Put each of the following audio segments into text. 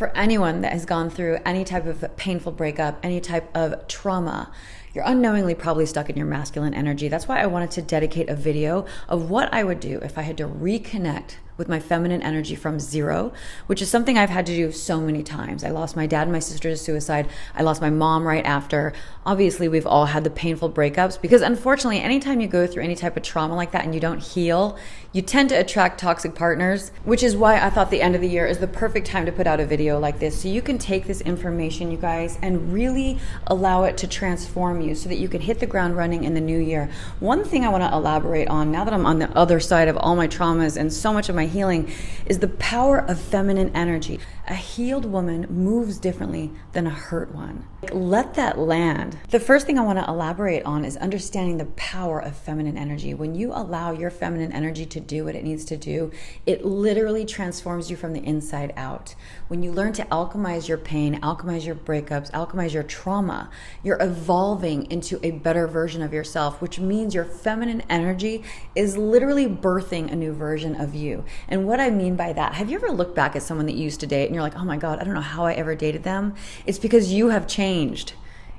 For anyone that has gone through any type of painful breakup, any type of trauma, you're unknowingly probably stuck in your masculine energy. That's why I wanted to dedicate a video of what I would do if I had to reconnect with my feminine energy from zero, which is something I've had to do so many times. I lost my dad and my sister to suicide. I lost my mom right after. Obviously, we've all had the painful breakups because unfortunately, anytime you go through any type of trauma like that and you don't heal, you tend to attract toxic partners, which is why I thought the end of the year is the perfect time to put out a video like this. So you can take this information, you guys, and really allow it to transform you so that you can hit the ground running in the new year. One thing I want to elaborate on now that I'm on the other side of all my traumas and so much of my healing is the power of feminine energy. A healed woman moves differently than a hurt one. Let that land. The first thing I want to elaborate on is understanding the power of feminine energy. When you allow your feminine energy to do what it needs to do, it literally transforms you from the inside out. When you learn to alchemize your pain, alchemize your breakups, alchemize your trauma, you're evolving into a better version of yourself, which means your feminine energy is literally birthing a new version of you. And what I mean by that, have you ever looked back at someone that you used to date and you're like, oh my God, I don't know how I ever dated them? It's because you have changed.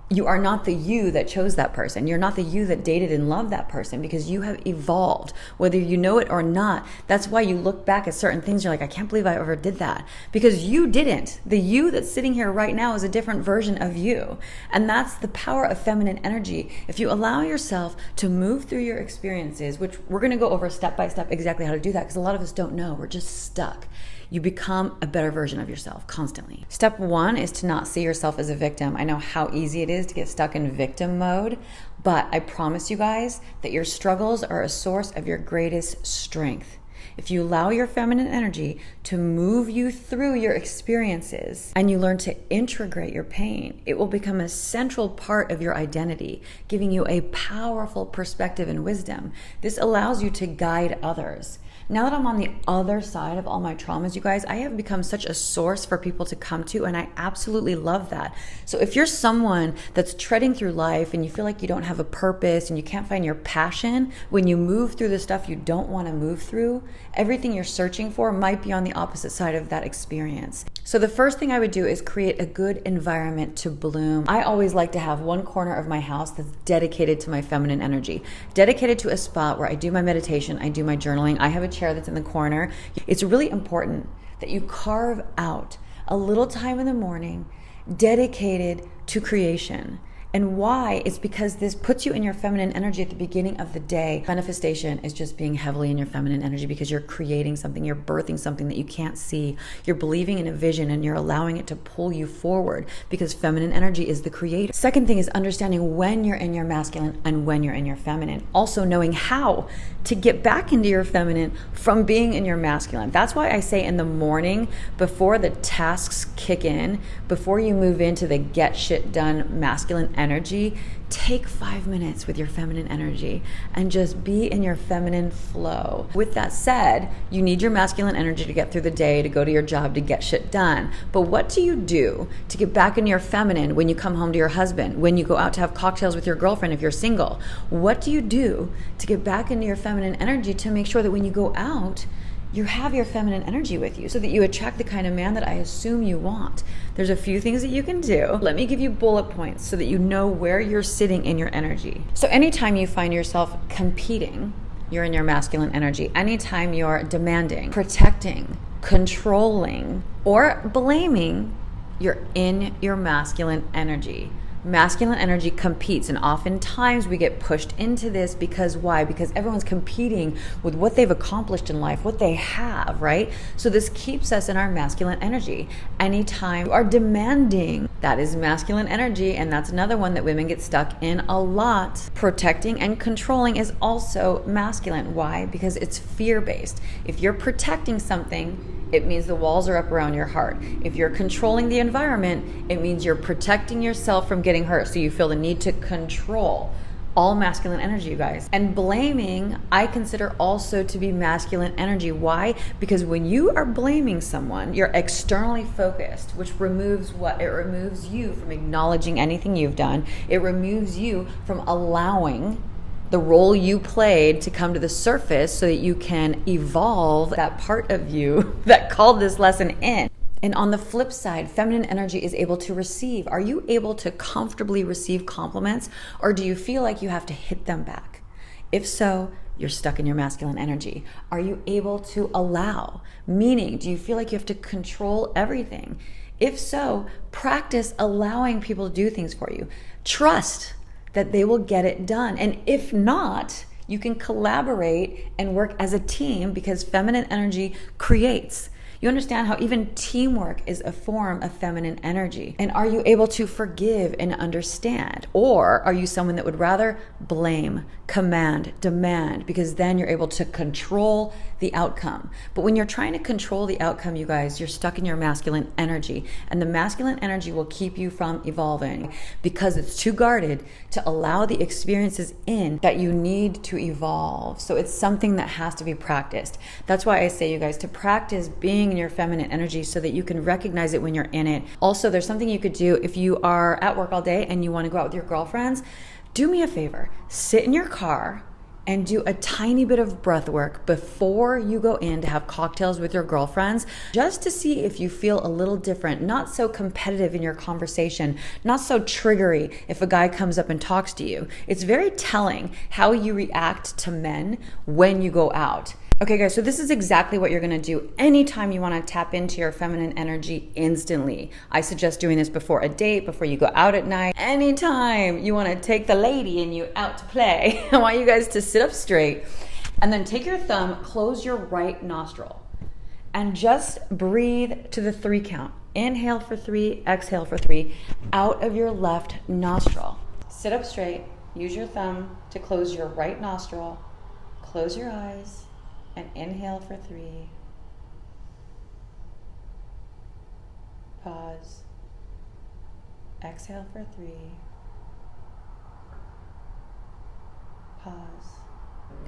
You are not the you that chose that person. You're not the you that dated and loved that person because you have evolved, whether you know it or not. That's why you look back at certain things. You're like, I can't believe I ever did that because you didn't. The you that's sitting here right now is a different version of you. And that's the power of feminine energy. If you allow yourself to move through your experiences, which we're going to go over step by step exactly how to do that because a lot of us don't know. We're just stuck. You become a better version of yourself constantly. Step one is to not see yourself as a victim. I know how easy it is to get stuck in victim mode, but I promise you guys that your struggles are a source of your greatest strength. If you allow your feminine energy to move you through your experiences and you learn to integrate your pain, it will become a central part of your identity, giving you a powerful perspective and wisdom. This allows you to guide others. Now that I'm on the other side of all my traumas, you guys, I have become such a source for people to come to, and I absolutely love that. So if you're someone that's treading through life and you feel like you don't have a purpose and you can't find your passion, when you move through the stuff you don't want to move through, everything you're searching for might be on the opposite side of that experience. So the first thing I would do is create a good environment to bloom. I always like to have one corner of my house that's dedicated to my feminine energy, dedicated to a spot where I do my meditation, I do my journaling. I have a chair that's in the corner. It's really important that you carve out a little time in the morning dedicated to creation. And why? It's because this puts you in your feminine energy at the beginning of the day. Manifestation is just being heavily in your feminine energy because you're creating something, you're birthing something that you can't see. You're believing in a vision and you're allowing it to pull you forward because feminine energy is the creator. Second thing is understanding when you're in your masculine and when you're in your feminine. Also knowing how to get back into your feminine from being in your masculine. That's why I say in the morning, before the tasks kick in, before you move into the get shit done masculine energy, take 5 minutes with your feminine energy and just be in your feminine flow. With that said, you need your masculine energy to get through the day, to go to your job, to get shit done. But what do you do to get back into your feminine when you come home to your husband, when you go out to have cocktails with your girlfriend if you're single? What do you do to get back into your feminine energy to make sure that when you go out, you have your feminine energy with you so that you attract the kind of man that I assume you want? There's a few things that you can do. Let me give you bullet points so that you know where you're sitting in your energy. So anytime you find yourself competing, you're in your masculine energy. Anytime you're demanding, protecting, controlling, or blaming, you're in your masculine energy. Masculine energy competes, and oftentimes we get pushed into this because why? Because everyone's competing with what they've accomplished in life, what they have, right? So this keeps us in our masculine energy. Anytime you are demanding, that is masculine energy, and that's another one that women get stuck in a lot. Protecting and controlling is also masculine. Why? Because it's fear-based. If you're protecting something, it means the walls are up around your heart. If you're controlling the environment, it means you're protecting yourself from getting hurt. So you feel the need to control. All masculine energy, you guys. And blaming, I consider also to be masculine energy. Why? Because when you are blaming someone, you're externally focused, which removes what? It removes you from acknowledging anything you've done. It removes you from allowing the role you played to come to the surface so that you can evolve that part of you that called this lesson in. And on the flip side, feminine energy is able to receive. Are you able to comfortably receive compliments, or do you feel like you have to hit them back? If so, you're stuck in your masculine energy. Are you able to allow? Meaning, do you feel like you have to control everything? If so, practice allowing people to do things for you. Trust that they will get it done. And if not, you can collaborate and work as a team, because feminine energy creates. You understand how even teamwork is a form of feminine energy. And are you able to forgive and understand? Or are you someone that would rather blame, command, demand, because then you're able to control the outcome? But when you're trying to control the outcome, you guys, you're stuck in your masculine energy. And the masculine energy will keep you from evolving because it's too guarded to allow the experiences in that you need to evolve. So it's something that has to be practiced. That's why I say, you guys, to practice being in your feminine energy so that you can recognize it when you're in it. Also, there's something you could do if you are at work all day and you want to go out with your girlfriends. Do me a favor, sit in your car and do a tiny bit of breath work before you go in to have cocktails with your girlfriends, just to see if you feel a little different, not so competitive in your conversation, not so triggery if a guy comes up and talks to you. It's very telling how you react to men when you go out. Okay guys, so this is exactly what you're gonna do anytime you wanna tap into your feminine energy instantly. I suggest doing this before a date, before you go out at night. Anytime you wanna take the lady and you out to play, I want you guys to sit up straight and then take your thumb, close your right nostril, and just breathe to the 3 count. Inhale for 3, exhale for 3, out of your left nostril. Sit up straight, use your thumb to close your right nostril, close your eyes, and inhale for 3. Pause. Exhale for 3. Pause.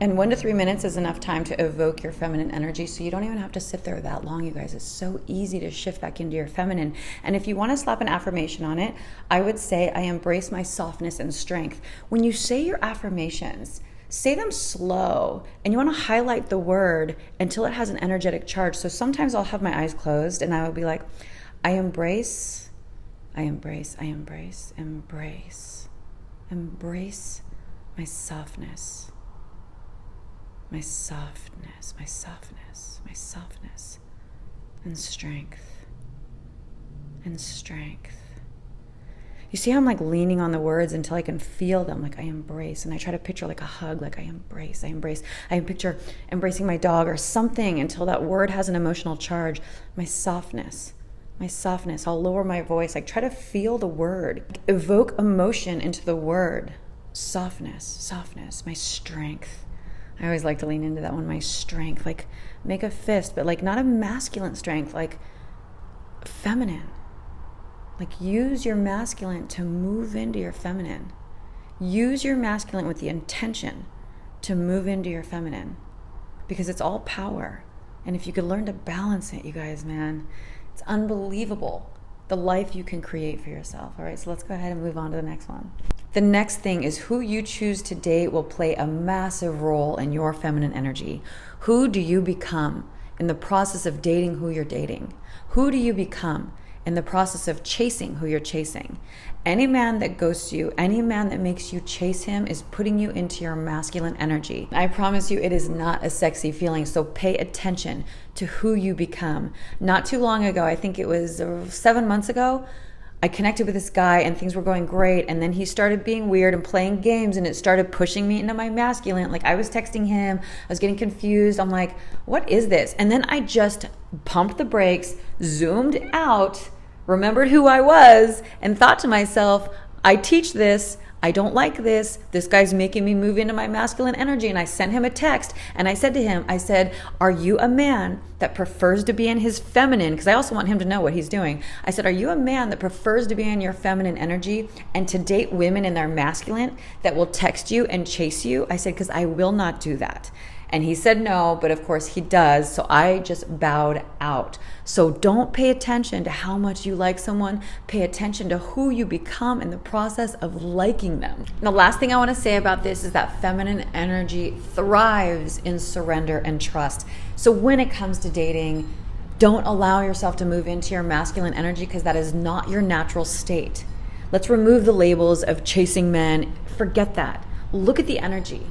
And 1 to 3 minutes is enough time to evoke your feminine energy, so you don't even have to sit there that long, you guys. It's so easy to shift back into your feminine. And if you want to slap an affirmation on it, I would say, I embrace my softness and strength. When you say your affirmations, say them slow, and you want to highlight the word until it has an energetic charge. So sometimes I'll have my eyes closed and I will be like, I embrace, I embrace, I embrace, embrace, embrace my softness, my softness, my softness, my softness, and strength, and strength. You see how I'm like leaning on the words until I can feel them, like I embrace, and I try to picture like a hug, like I embrace, I embrace. I picture embracing my dog or something until that word has an emotional charge. My softness, my softness. I'll lower my voice, like try to feel the word. Evoke emotion into the word. Softness, softness, my strength. I always like to lean into that one, my strength. Like make a fist, but like not a masculine strength, like feminine. Like use your masculine to move into your feminine. Use your masculine with the intention to move into your feminine, because it's all power. And if you could learn to balance it, you guys, man, it's unbelievable the life you can create for yourself. All right, so let's go ahead and move on to the next one. The next thing is who you choose to date will play a massive role in your feminine energy. Who do you become in the process of dating who you're dating? Who do you become in the process of chasing who you're chasing? Any man that ghosts you, any man that makes you chase him is putting you into your masculine energy. I promise you, it is not a sexy feeling, so pay attention to who you become. Not too long ago, I think it was 7 months ago, I connected with this guy and things were going great, and then he started being weird and playing games, and it started pushing me into my masculine. Like I was texting him, I was getting confused. I'm like, what is this? And then I just pumped the brakes, zoomed out, remembered who I was, and thought to myself, I teach this, I don't like this, this guy's making me move into my masculine energy. And I sent him a text and I said to him, I said, are you a man that prefers to be in his feminine? Because I also want him to know what he's doing. I said, are you a man that prefers to be in your feminine energy and to date women in their masculine that will text you and chase you? I said, because I will not do that. And he said no, but of course he does. So I just bowed out. So don't pay attention to how much you like someone. Pay attention to who you become in the process of liking them. And the last thing I want to say about this is that feminine energy thrives in surrender and trust. So when it comes to dating, Don't allow yourself to move into your masculine energy because that is not your natural state. Let's remove the labels of chasing men. Forget that. Look at the energy.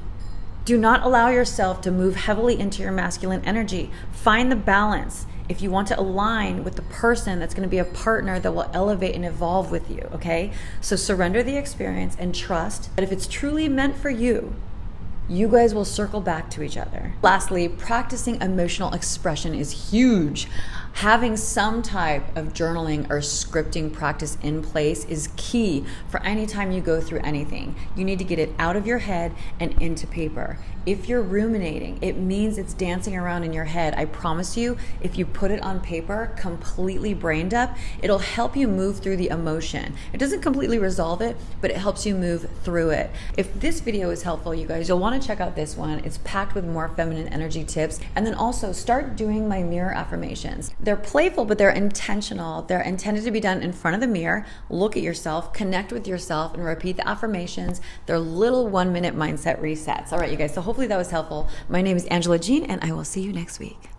Do not allow yourself to move heavily into your masculine energy. Find the balance if you want to align with the person that's going to be a partner that will elevate and evolve with you, okay? So surrender the experience and trust that if it's truly meant for you, you guys will circle back to each other. Lastly, practicing emotional expression is huge. Having some type of journaling or scripting practice in place is key for any time you go through anything. You need to get it out of your head and into paper. If you're ruminating, it means it's dancing around in your head. I promise you, if you put it on paper, completely brained up, it'll help you move through the emotion. It doesn't completely resolve it, but it helps you move through it. If this video is helpful, you guys, you'll want to check out this one. It's packed with more feminine energy tips. And then also start doing my mirror affirmations. They're playful, but they're intentional. They're intended to be done in front of the mirror. Look at yourself, connect with yourself, and repeat the affirmations. They're little 1-minute mindset resets. All right, you guys, so hopefully that was helpful. My name is Angela Jean, and I will see you next week.